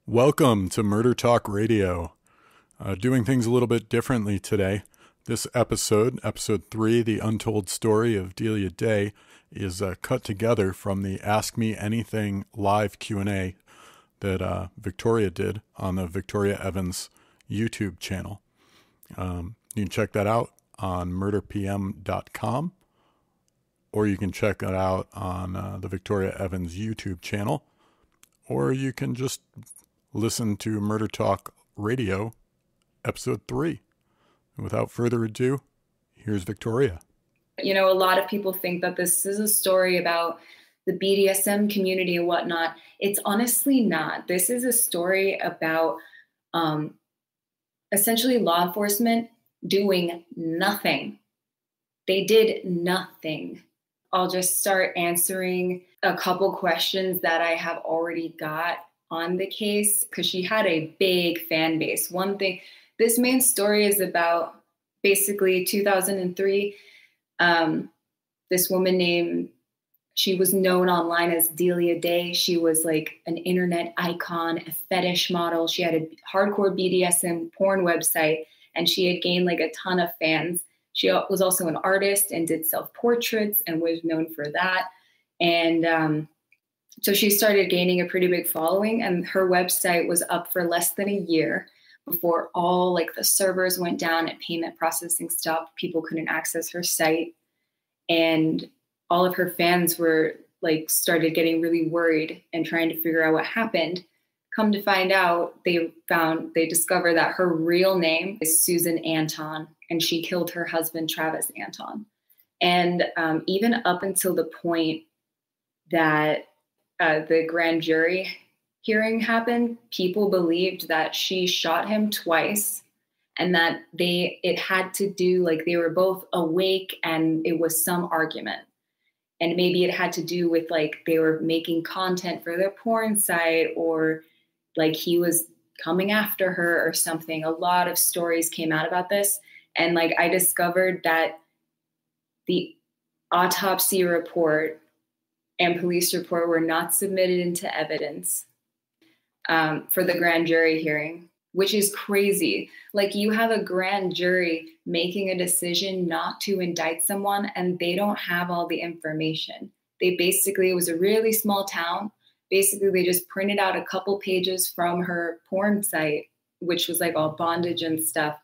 Welcome to Murder Talk Radio. Doing things a little bit differently today. This episode, episode 3, the Untold Story of Delia Day, is cut together from the Ask Me Anything live Q&A that Victoria did on the Victoria Evans YouTube channel. You can check that out on murderpm.com, or you can check it out on the Victoria Evans YouTube channel, or you can just listen to Murder Talk Radio, episode 3. And without further ado, here's Victoria. You know, a lot of people think that this is a story about the BDSM community and whatnot. It's honestly not. This is a story about essentially law enforcement doing nothing. They did nothing. I'll just start answering a couple questions that I have already got on the case, because she had a big fan base. One thing, this main story is about basically 2003. This woman she was known online as Delia Day. She was like an internet icon, a fetish model. She had a hardcore BDSM porn website, and she had gained like a ton of fans. She was also an artist and did self-portraits and was known for that. And so she started gaining a pretty big following, and her website was up for less than a year before all like the servers went down and payment processing stopped. People couldn't access her site, and all of her fans were like started getting really worried and trying to figure out what happened. Come to find out, they discovered that her real name is Susan Anton, and she killed her husband, Travis Anton. And even up until the point that the grand jury hearing happened, people believed that she shot him twice, and that it had to do, like they were both awake and it was some argument. And maybe it had to do with like they were making content for their porn site, or like he was coming after her or something. A lot of stories came out about this. And like I discovered that the autopsy report and police report were not submitted into evidence for the grand jury hearing, which is crazy. Like you have a grand jury making a decision not to indict someone, and they don't have all the information. It was a really small town. Basically, they just printed out a couple pages from her porn site, which was like all bondage and stuff.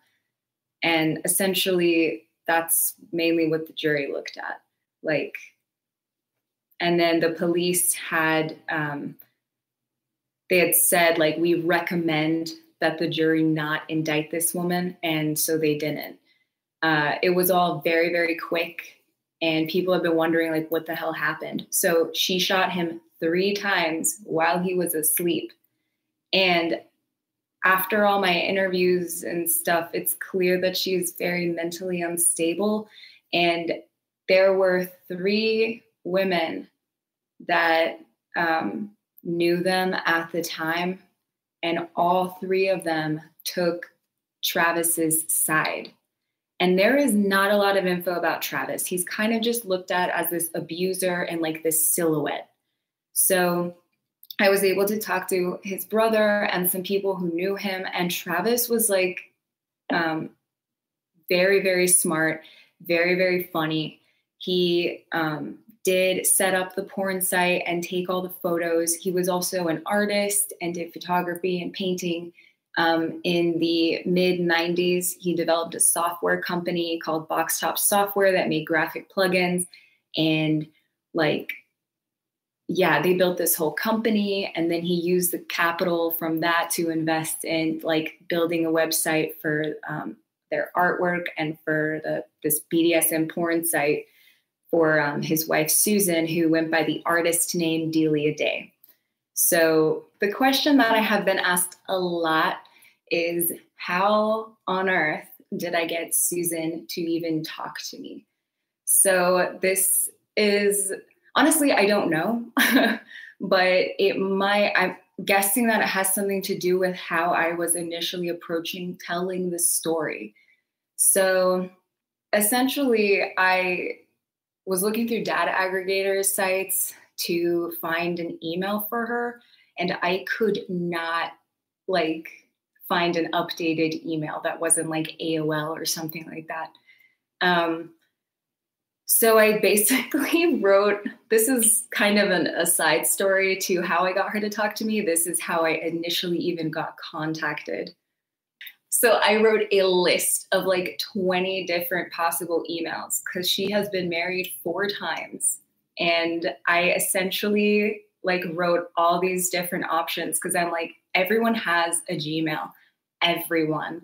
And essentially, that's mainly what the jury looked at. And then the police had said, like, we recommend that the jury not indict this woman. And so they didn't. It was all very, very quick. And people have been wondering, like, what the hell happened? So she shot him 3 times while he was asleep. And after all my interviews and stuff, it's clear that she's very mentally unstable. And there were 3 women that knew them at the time, and all 3 of them took Travis's side. And there is not a lot of info about Travis. He's kind of just looked at as this abuser and like this silhouette. So I was able to talk to his brother and some people who knew him, and Travis was like very, very smart, very, very funny. He did set up the porn site and take all the photos. He was also an artist and did photography and painting. In the mid-90s, he developed a software company called Box Top Software that made graphic plugins. And they built this whole company. And then he used the capital from that to invest in like building a website for their artwork and for this BDSM porn site for his wife, Susan, who went by the artist name Delia Day. So the question that I have been asked a lot is, how on earth did I get Susan to even talk to me? So this is, honestly, I don't know, but I'm guessing that it has something to do with how I was initially approaching telling the story. So essentially, I was looking through data aggregators sites to find an email for her, and I could not like find an updated email that wasn't like AOL or something like that. So I basically wrote, this is kind of a side story to how I got her to talk to me. This is how I initially even got contacted. So I wrote a list of like 20 different possible emails because she has been married 4 times. And I essentially like wrote all these different options because I'm like, everyone has a Gmail, everyone.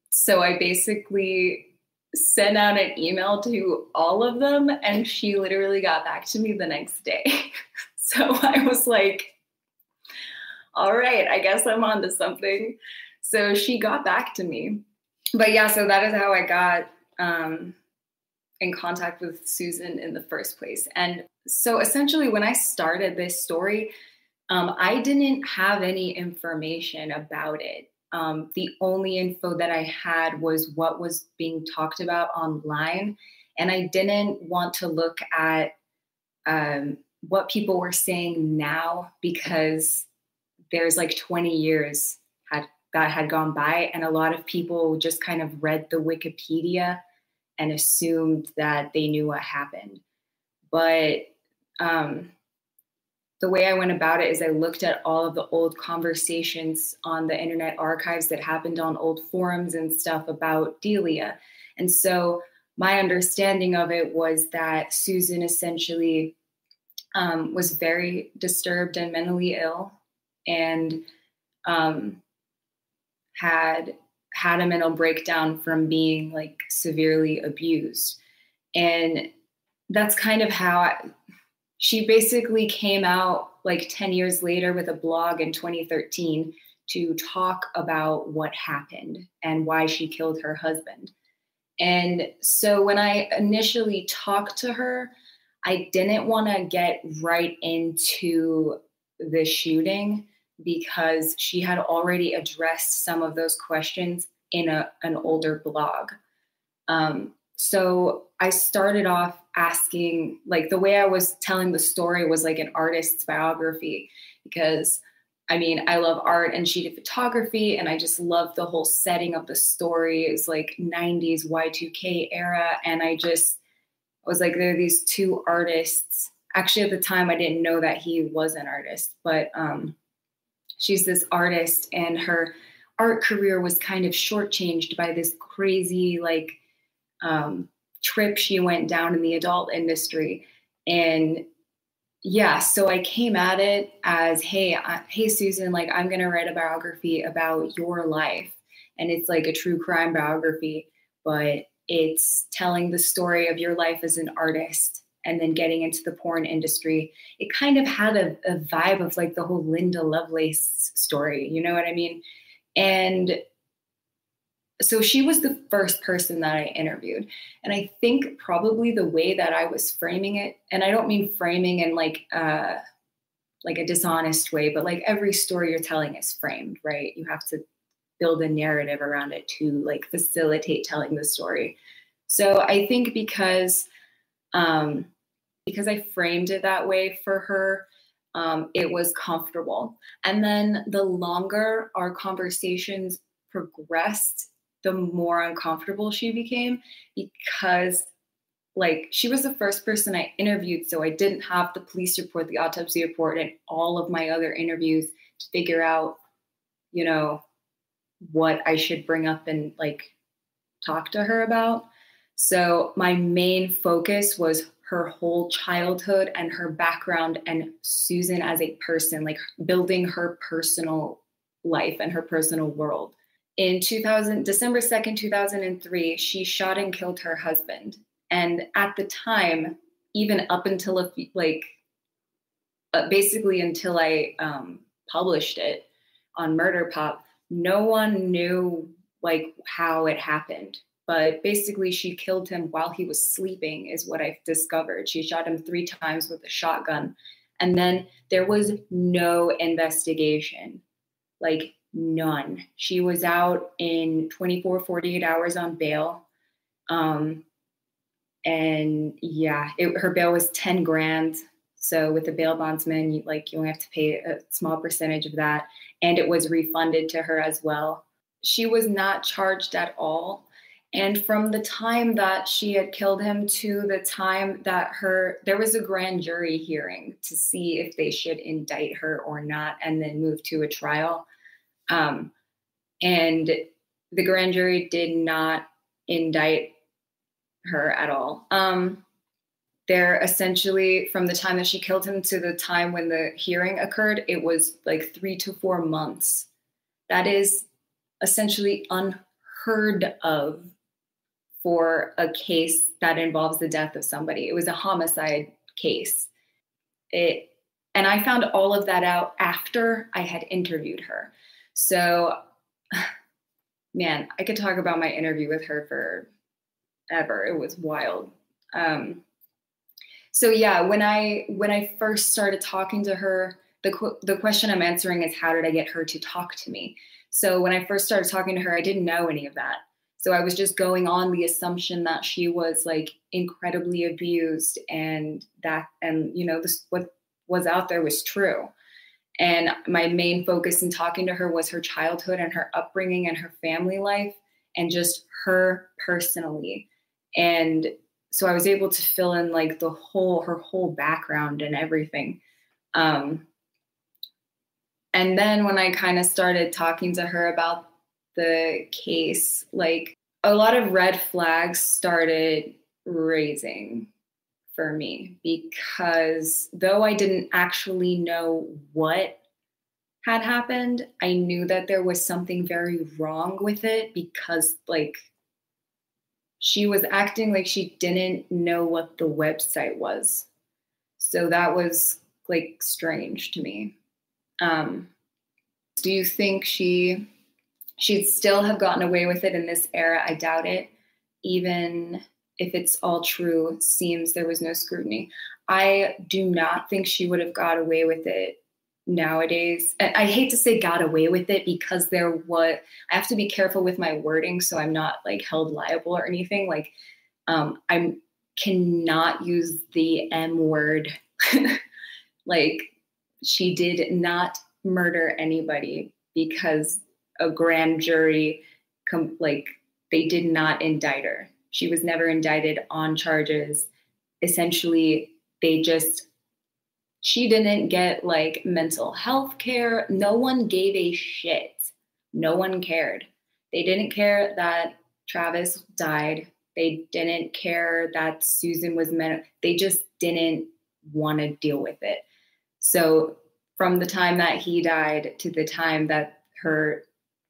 So I basically sent out an email to all of them, and she literally got back to me the next day. So I was like, all right, I guess I'm on to something. So she got back to me. But yeah, so that is how I got in contact with Susan in the first place. And so essentially when I started this story, I didn't have any information about it. The only info that I had was what was being talked about online. And I didn't want to look at what people were saying now because there's like 20 years that had gone by, and a lot of people just kind of read the Wikipedia and assumed that they knew what happened. But the way I went about it is I looked at all of the old conversations on the Internet archives that happened on old forums and stuff about Delia. And so my understanding of it was that Susan essentially was very disturbed and mentally ill, and had a mental breakdown from being like severely abused. And that's kind of how she basically came out like 10 years later with a blog in 2013 to talk about what happened and why she killed her husband. And so when I initially talked to her, I didn't want to get right into the shooting because she had already addressed some of those questions in an older blog. So I started off asking, like the way I was telling the story was like an artist's biography, because I mean, I love art, and she did photography, and I just loved the whole setting of the story. It was like 90s Y2K era. And I was like, there are these 2 artists. Actually, at the time, I didn't know that he was an artist, but she's this artist, and her art career was kind of shortchanged by this crazy like trip she went down in the adult industry. And yeah, so I came at it as, hey, Susan, like I'm going to write a biography about your life. And it's like a true crime biography, but it's telling the story of your life as an artist and then getting into the porn industry. It kind of had a vibe of like the whole Linda Lovelace story, you know what I mean? And so she was the first person that I interviewed. And I think probably the way that I was framing it, and I don't mean framing in like a dishonest way, but like every story you're telling is framed, right? You have to build a narrative around it to like facilitate telling the story. So I think because I framed it that way for her, it was comfortable. And then the longer our conversations progressed, the more uncomfortable she became, because like she was the first person I interviewed. So I didn't have the police report, the autopsy report, and all of my other interviews to figure out, you know, what I should bring up and like talk to her about. So my main focus was her whole childhood and her background and Susan as a person, like building her personal life and her personal world. In December 2nd, 2003, she shot and killed her husband. And at the time, even up until basically until I published it on Murder Pop, no one knew like how it happened. But basically, she killed him while he was sleeping, is what I've discovered. She shot him 3 times with a shotgun. And then there was no investigation, like none. She was out in 48 hours on bail. And yeah, her bail was 10 grand. So with the bail bondsman, you only have to pay a small percentage of that, and it was refunded to her as well. She was not charged at all. And from the time that she had killed him to the time that there was a grand jury hearing to see if they should indict her or not, and then move to a trial. And the grand jury did not indict her at all. They're essentially, from the time that she killed him to the time when the hearing occurred, it was like 3 to 4 months. That is essentially unheard of for a case that involves the death of somebody. It was a homicide case. And I found all of that out after I had interviewed her. So, man, I could talk about my interview with her forever. It was wild. So yeah, when I first started talking to her, the question I'm answering is, how did I get her to talk to me? So when I first started talking to her, I didn't know any of that. So I was just going on the assumption that she was like incredibly abused, and what was out there was true. And my main focus in talking to her was her childhood and her upbringing and her family life and just her personally. And so I was able to fill in like her whole background and everything. And then when I kind of started talking to her about the case, like a lot of red flags started raising for me, because though I didn't actually know what had happened, I knew that there was something very wrong with it, because like she was acting like she didn't know what the website was. So that was like strange to me. Do you think she'd still have gotten away with it in this era? I doubt it. Even if it's all true, it seems there was no scrutiny. I do not think she would have got away with it nowadays. I hate to say got away with it, because I have to be careful with my wording so I'm not like held liable or anything. Like I cannot use the M word. Like, she did not murder anybody, because a grand jury they did not indict her. She was never indicted on charges. Essentially, she didn't get like mental health care. No one gave a shit. No one cared. They didn't care that Travis died. They didn't care that Susan was they just didn't want to deal with it. So from the time that he died to the time that her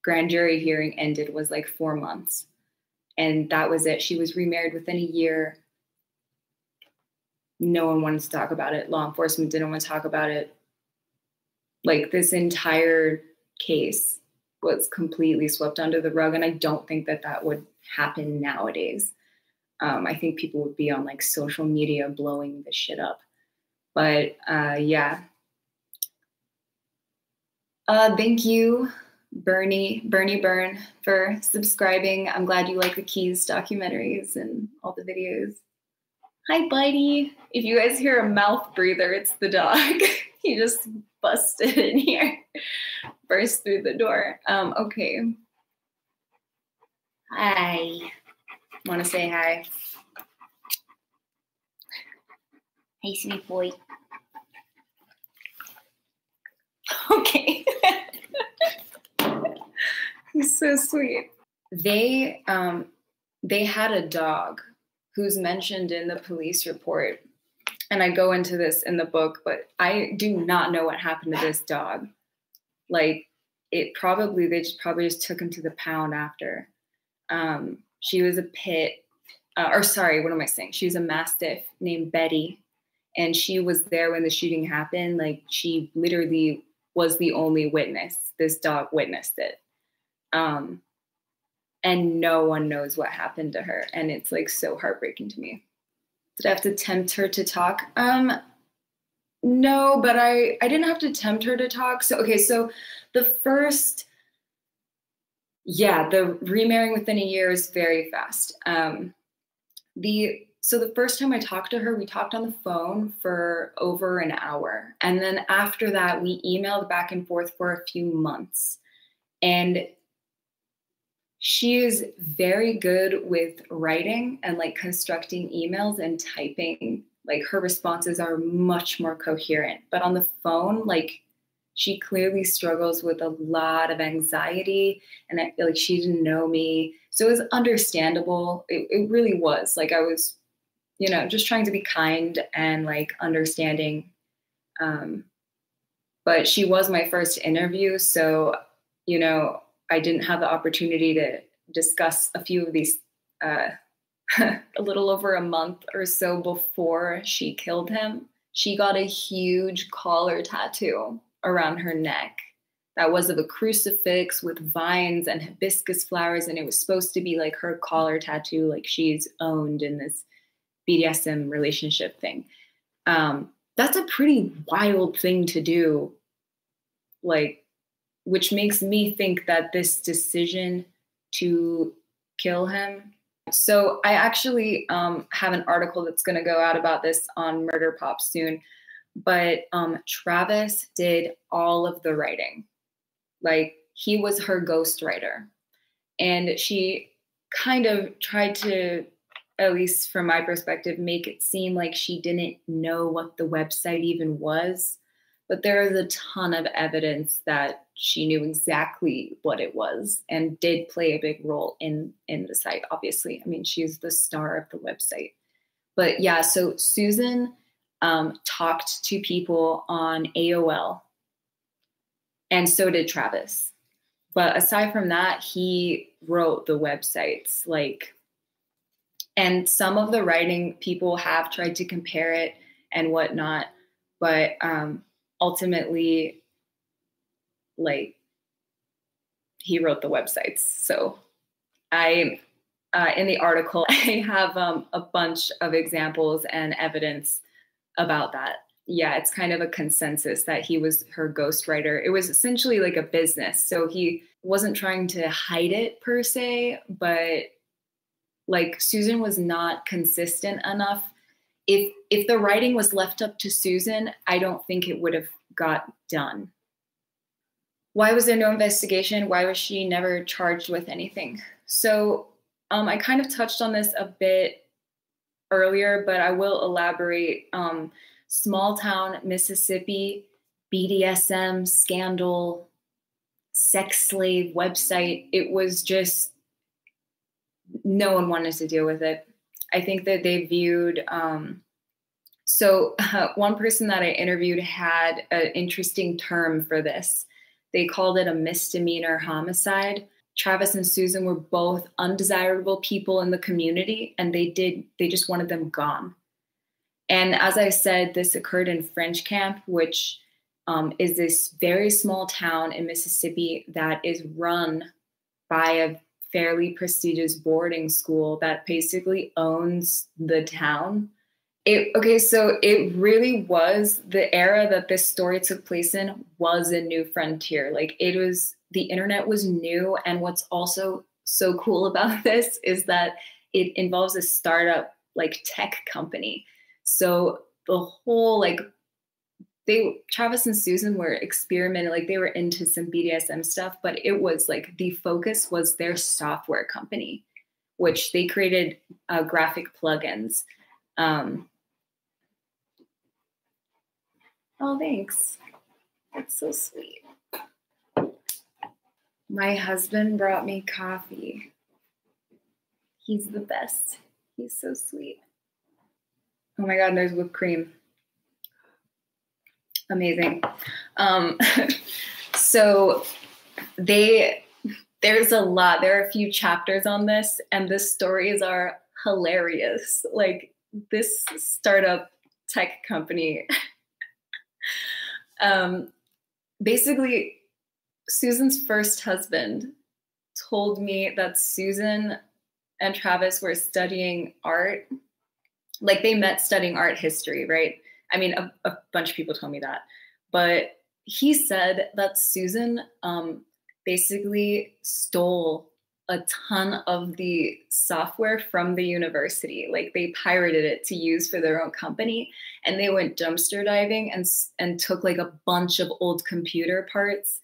grand jury hearing ended was like 4 months. And that was it. She was remarried within a year. No one wanted to talk about it. Law enforcement didn't want to talk about it. Like, this entire case was completely swept under the rug. And I don't think that would happen nowadays. I think people would be on like social media blowing the shit up. But yeah. Thank you, Bernie Byrne, for subscribing. I'm glad you like the Keys documentaries and all the videos. Hi, buddy. If you guys hear a mouth breather, it's the dog. He just busted in here, burst through the door. Okay. Hi. Want to say hi? Hey, sweet boy. Okay. He's so sweet. They had a dog who's mentioned in the police report. And I go into this in the book, but I do not know what happened to this dog. Like, they probably just took him to the pound after. She was a pit, what am I saying? She was a Mastiff named Betty. And she was there when the shooting happened. Like, she literally was the only witness. This dog witnessed it. And no one knows what happened to her. And it's like so heartbreaking to me. Did I have to tempt her to talk? No, but I didn't have to tempt her to talk. So the remarrying within a year is very fast. The So the first time I talked to her, we talked on the phone for over an hour. And then after that, we emailed back and forth for a few months. And she is very good with writing and like constructing emails and typing. Like her responses are much more coherent. But on the phone, like she clearly struggles with a lot of anxiety, and I feel like she didn't know me. So it was understandable. It really was. Like I was, just trying to be kind and like understanding. But she was my first interview. So, I didn't have the opportunity to discuss a few of these a little over a month or so before she killed him. She got a huge collar tattoo around her neck that was of a crucifix with vines and hibiscus flowers. And it was supposed to be like her collar tattoo, like she's owned in this BDSM relationship thing. That's a pretty wild thing to do, like, which makes me think that this decision to kill him. So I actually have an article that's going to go out about this on Murder Pop soon. But Travis did all of the writing. Like he was her ghostwriter. And she kind of tried to, at least from my perspective, make it seem like she didn't know what the website even was. But there is a ton of evidence that she knew exactly what it was and did play a big role in the site, obviously. I mean, she's the star of the website. But yeah, so Susan talked to people on AOL, and so did Travis. But aside from that, he wrote the websites, and some of the writing people have tried to compare it and whatnot, but ultimately, he wrote the websites. So in the article, I have a bunch of examples and evidence about that. Yeah, it's kind of a consensus that he was her ghostwriter. It was essentially like a business. So he wasn't trying to hide it per se, but like Susan was not consistent enough. If the writing was left up to Susan, I don't think it would have got done. Why was there no investigation? Why was she never charged with anything? So I kind of touched on this a bit earlier, but I will elaborate. Small town Mississippi, BDSM scandal, sex slave website. It was just, no one wanted to deal with it. I think that they viewed, one person that I interviewed had an interesting term for this. They called it a misdemeanor homicide. Travis and Susan were both undesirable people in the community, and they just wanted them gone. And as I said, this occurred in French Camp, which is this very small town in Mississippi that is run by a fairly prestigious boarding school that basically owns the town. So it really was, the era that this story took place in was a new frontier. Like the internet was new. And what's also so cool about this is that it involves a startup like tech company. So the whole, Travis and Susan were experimenting, like they were into some BDSM stuff, but it was like the focus was their software company, which they created graphic plugins. Oh, thanks. That's so sweet. My husband brought me coffee. He's the best. He's so sweet. Oh my God, and there's whipped cream. Amazing. So there's a lot. There are a few chapters on this, and the stories are hilarious. Like this startup tech company. Basically, Susan's first husband told me that Susan and Travis were studying art. Like they met studying art history, right? I mean, a bunch of people told me that. But he said that Susan basically stole a ton of the software from the university. Like they pirated it to use for their own company, and they went dumpster diving and took like a bunch of old computer parts,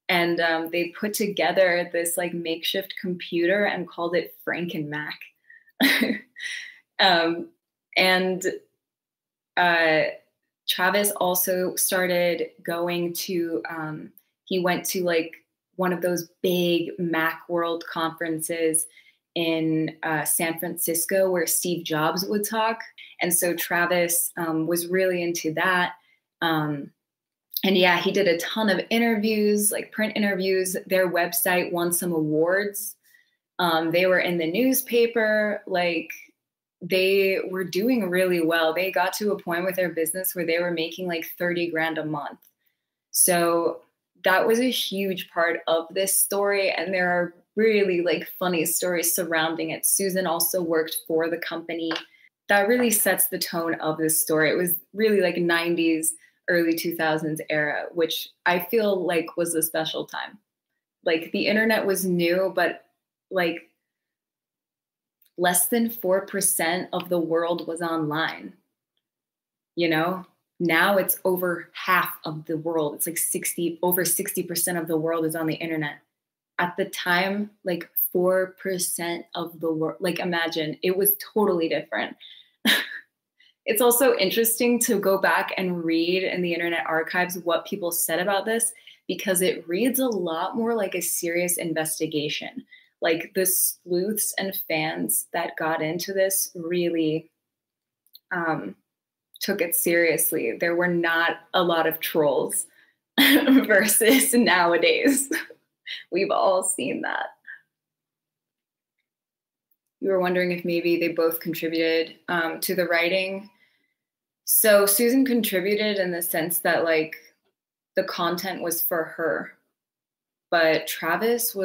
and they put together this like makeshift computer and called it Franken Mac. And Travis also started going to, he went to like one of those big Macworld conferences in San Francisco where Steve Jobs would talk. And so Travis was really into that. And yeah, he did a ton of interviews, like print interviews. Their website won some awards. They were in the newspaper. Like they were doing really well. They got to a point with their business where they were making like 30 grand a month. So that was a huge part of this story. And there are really like funny stories surrounding it. Susan also worked for the company. That really sets the tone of this story. It was really like 90s, early 2000s era, which I feel like was a special time. Like the internet was new, but like less than 4% of the world was online. You know, now it's over half of the world. It's like over 60% of the world is on the internet. At the time, like 4% of the world, like imagine, it was totally different. It's also interesting to go back and read in the Internet Archives what people said about this, because it reads a lot more like a serious investigation. Like the sleuths and fans that got into this really took it seriously. There were not a lot of trolls versus nowadays. We've all seen that. You were wondering if maybe they both contributed to the writing. So Susan contributed in the sense that like the content was for her, but Travis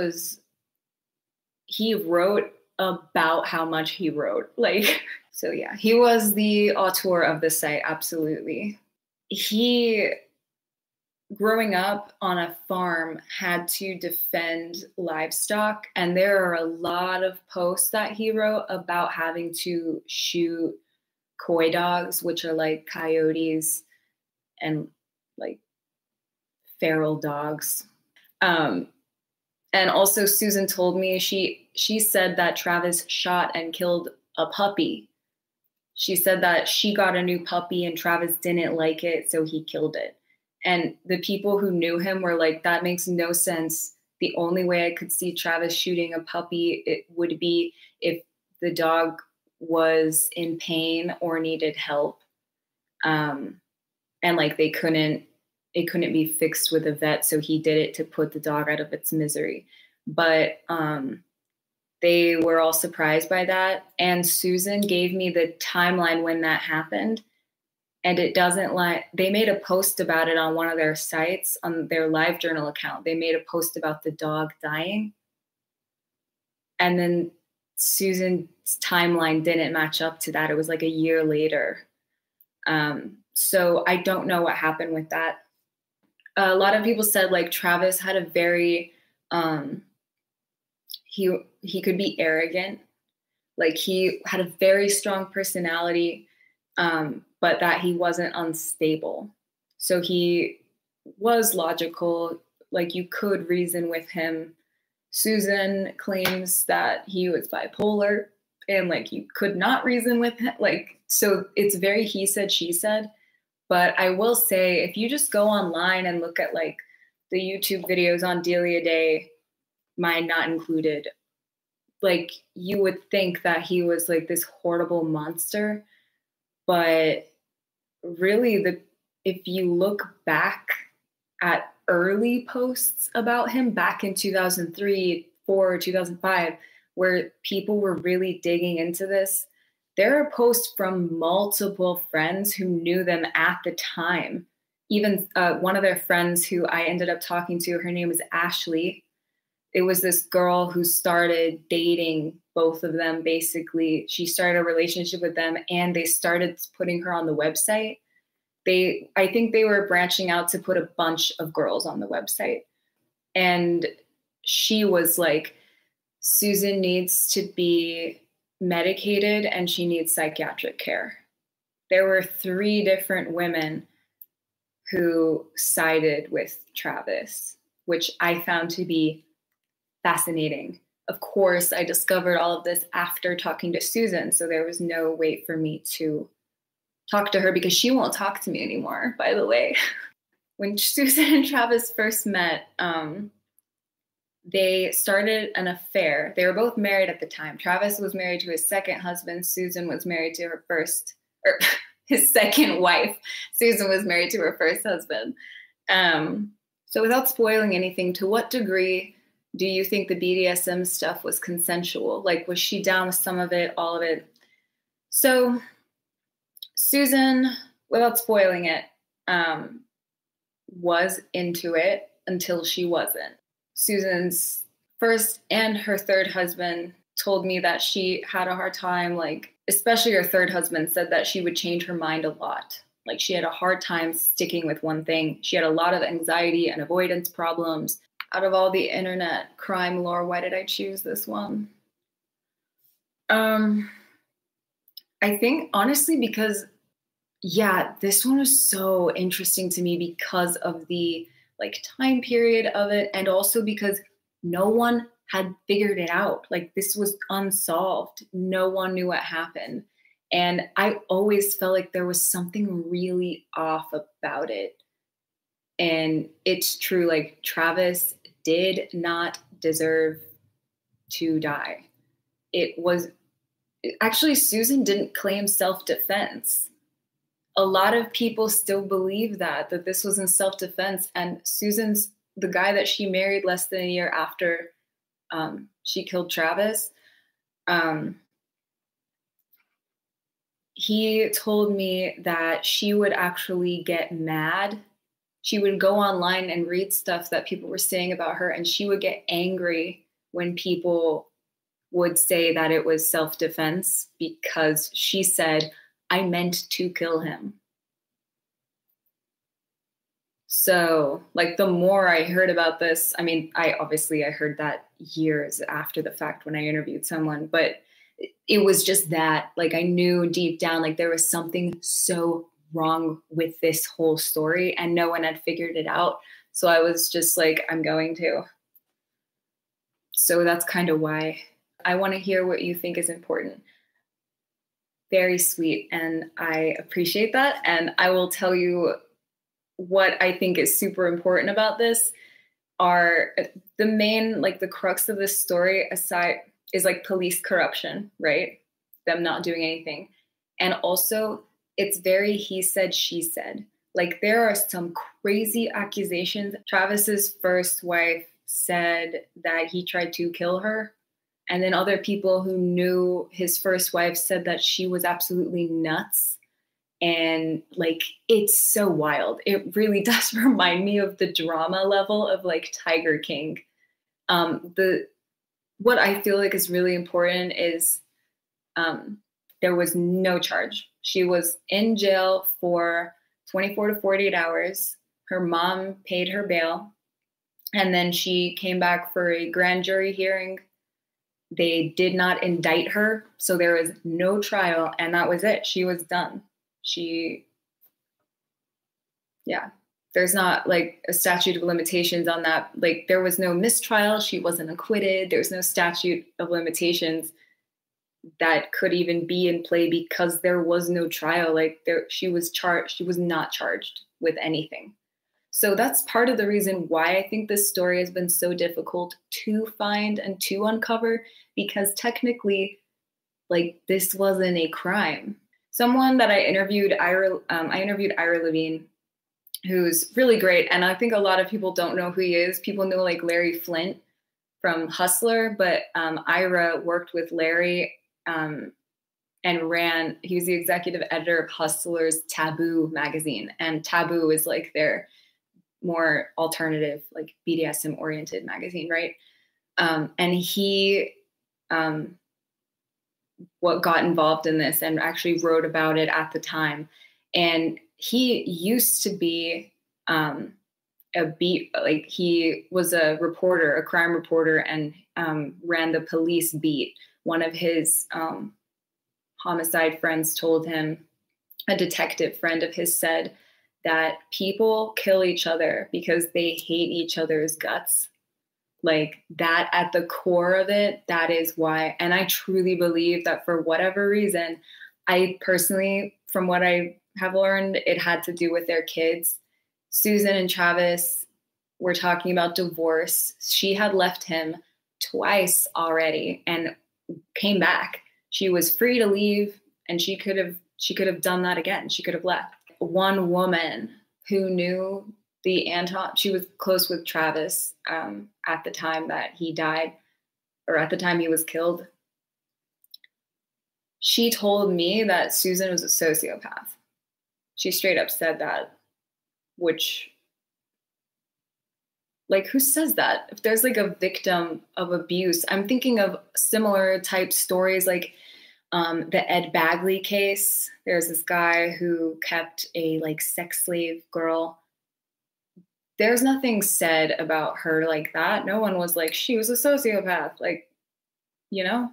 he wrote about how much he wrote. Like, so yeah, he was the auteur of the site, absolutely. He, growing up on a farm, had to defend livestock, and there are a lot of posts that he wrote about having to shoot coy dogs, which are like coyotes and like feral dogs. And also Susan told me she said that Travis shot and killed a puppy. She said that she got a new puppy and Travis didn't like it, so he killed it. And the people who knew him were like, that makes no sense. The only way I could see Travis shooting a puppy, it would be if the dog was in pain or needed help. And like it couldn't be fixed with a vet, so he did it to put the dog out of its misery. But they were all surprised by that. And Susan gave me the timeline when that happened. And it doesn't they made a post about it on one of their sites, on their live journal account. They made a post about the dog dying. And then Susan's timeline didn't match up to that. It was like a year later. So I don't know what happened with that. A lot of people said like Travis had a very, he could be arrogant. Like he had a very strong personality, but that he wasn't unstable. So he was logical. Like you could reason with him. Susan claims that he was bipolar, and like you could not reason with him. Like, so it's very he said, she said. But I will say, if you just go online and look at like the YouTube videos on Delia Day, mine not included, like you would think that he was like this horrible monster. But really, if you look back at early posts about him back in 2003, 2004, 2005, where people were really digging into this, there are posts from multiple friends who knew them at the time. Even one of their friends who I ended up talking to, her name is Ashley. It was this girl who started dating both of them, basically. She started a relationship with them, and they started putting her on the website. I think they were branching out to put a bunch of girls on the website. And she was like Susan needs to be medicated and she needs psychiatric care. There were 3 different women who sided with Travis, which I found to be fascinating. Of course, I discovered all of this after talking to Susan, so there was no way for me to talk to her because she won't talk to me anymore, by the way. When Susan and Travis first met, they started an affair. They were both married at the time. Travis was married to his second husband. Susan was married to her first, or his second wife. Susan was married to her first husband. So without spoiling anything, to what degree do you think the BDSM stuff was consensual? Like, was she down with some of it, all of it? So Susan, without spoiling it, was into it until she wasn't. Susan's first and her third husband told me that she had a hard time, like, especially her third husband said that she would change her mind a lot. Like, she had a hard time sticking with one thing. She had a lot of anxiety and avoidance problems. Out of all the internet crime lore, why did I choose this one? I think honestly because, yeah, this one was so interesting to me because of the like time period of it, and also because no one had figured it out. Like, this was unsolved. No one knew what happened. And I always felt like there was something really off about it. And it's true, like, Travis did not deserve to die. It was actually, Susan didn't claim self-defense. A lot of people still believe that this was in self-defense. And Susan's, the guy that she married less than a year after she killed Travis, he told me that she would actually get mad. She would go online and read stuff that people were saying about her, and she would get angry when people would say that it was self-defense because she said, I meant to kill him. So, like, the more I heard about this, I mean, I heard that years after the fact when I interviewed someone, but it was just that, like, I knew deep down, like, there was something so wrong with this whole story and no one had figured it out. So I was just like, I'm going to. So that's kind of why. I want to hear what you think is important. Very sweet. And I appreciate that. And I will tell you what I think is super important about this are the main, like, the crux of this story aside is like police corruption, right? Them not doing anything. And also it's very he said, she said. Like, there are some crazy accusations. Travis's first wife said that he tried to kill her. And then other people who knew his first wife said that she was absolutely nuts. And, like, it's so wild. It really does remind me of the drama level of, like, Tiger King. What I feel like is really important is there was no charge. She was in jail for 24 to 48 hours. Her mom paid her bail. And then she came back for a grand jury hearing. They did not indict her. So there was no trial. And that was it. She was done. There's not, like, a statute of limitations on that. Like, there was no mistrial. She wasn't acquitted. There's no statute of limitations that could even be in play because there was no trial. Like, she was not charged with anything. So that's part of the reason why I think this story has been so difficult to find and to uncover, because technically, like, this wasn't a crime. Someone that I interviewed Ira Levine, who's really great. And I think a lot of people don't know who he is. People know, like, Larry Flint from Hustler, but Ira worked with Larry and he was the executive editor of Hustler's Taboo magazine. And Taboo is, like, their more alternative, like, BDSM oriented magazine, right? And he what got involved in this and actually wrote about it at the time. And he used to be a beat, like he was a reporter, a crime reporter, and ran the police beat. One of his homicide friends told him, a detective friend of his said that people kill each other because they hate each other's guts. Like that at the core of it, that is why. And I truly believe that for whatever reason, I personally, from what I have learned, it had to do with their kids. Susan and Travis were talking about divorce. She had left him twice already and came back. She was free to leave, and she could have done that again. She could have left. One woman who knew she was close with Travis at the time that he died, or at the time he was killed. She told me that Susan was a sociopath. She straight up said that, which, like, who says that? If there's like a victim of abuse, I'm thinking of similar type stories, like the Ed Bagley case. There's this guy who kept a like sex slave girl. There's nothing said about her like that. No one was like, she was a sociopath. Like, you know,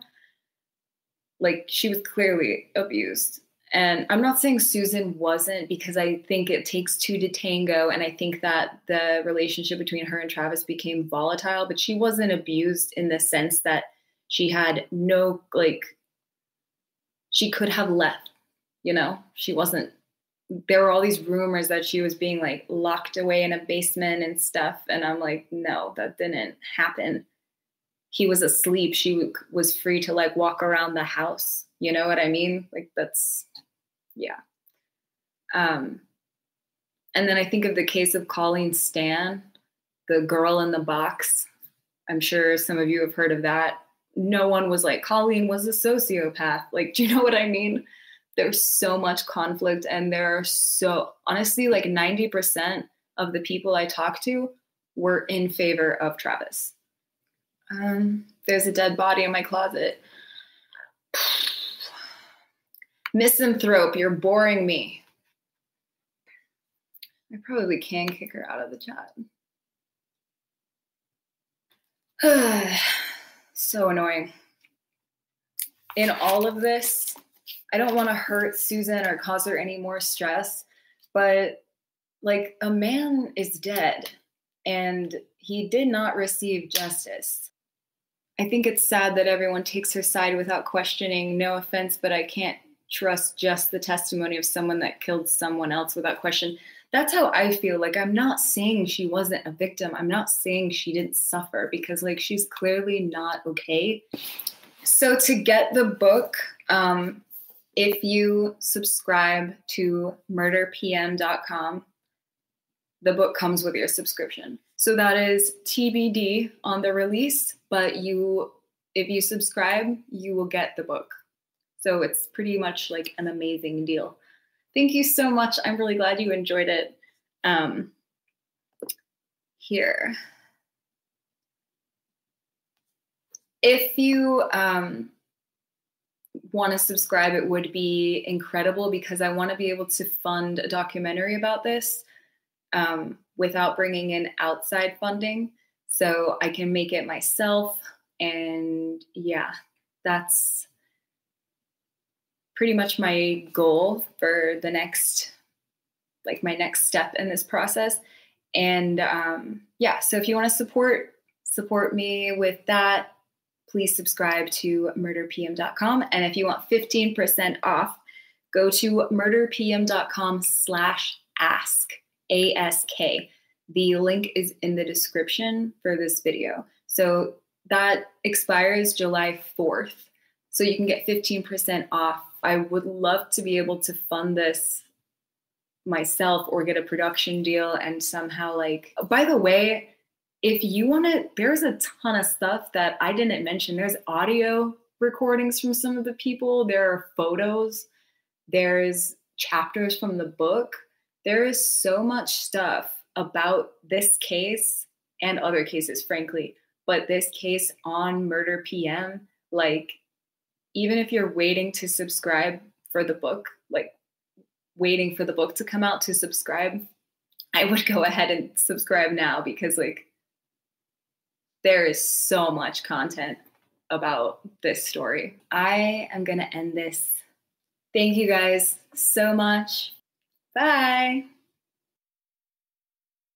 like she was clearly abused. And I'm not saying Susan wasn't, because I think it takes two to tango. And I think that the relationship between her and Travis became volatile, but she wasn't abused in the sense that she had no, like, she could have left, you know, she wasn't. There were all these rumors that she was being like locked away in a basement and stuff. And I'm like, no, that didn't happen. He was asleep. She was free to like walk around the house. You know what I mean? Like that's, yeah. And then I think of the case of Colleen Stan, the girl in the box. I'm sure some of you have heard of that. No one was like, Colleen was a sociopath. Like, do you know what I mean? There's so much conflict, and there are honestly, like 90% of the people I talked to were in favor of Travis. There's a dead body in my closet. Misanthrope, you're boring me. I probably can kick her out of the chat. So annoying. In all of this, I don't want to hurt Susan or cause her any more stress, but like a man is dead and he did not receive justice. I think it's sad that everyone takes her side without questioning. No offense, but I can't trust just the testimony of someone that killed someone else without question. That's how I feel. Like, I'm not saying she wasn't a victim. I'm not saying she didn't suffer, because like she's clearly not okay. So to get the book, if you subscribe to murderpm.com, the book comes with your subscription. So that is TBD on the release, but if you subscribe, you will get the book. So it's pretty much like an amazing deal. Thank you so much. I'm really glad you enjoyed it. Here. If you want to subscribe, it would be incredible, because I want to be able to fund a documentary about this without bringing in outside funding, so I can make it myself. And yeah, that's pretty much my goal for the next, like my next step in this process. And yeah, so if you want to support me with that, please subscribe to murderpm.com. And if you want 15% off, go to murderpm.com/ask, ASK. The link is in the description for this video. So that expires July 4th. So you can get 15% off. I would love to be able to fund this myself or get a production deal and somehow, like, by the way, if you want to, there's a ton of stuff that I didn't mention. There's audio recordings from some of the people. There are photos. There's chapters from the book. There is so much stuff about this case and other cases, frankly. But this case on Murder PM, like, even if you're waiting to subscribe for the book, like waiting for the book to come out to subscribe, I would go ahead and subscribe now, because like there is so much content about this story. I am going to end this. Thank you guys so much. Bye.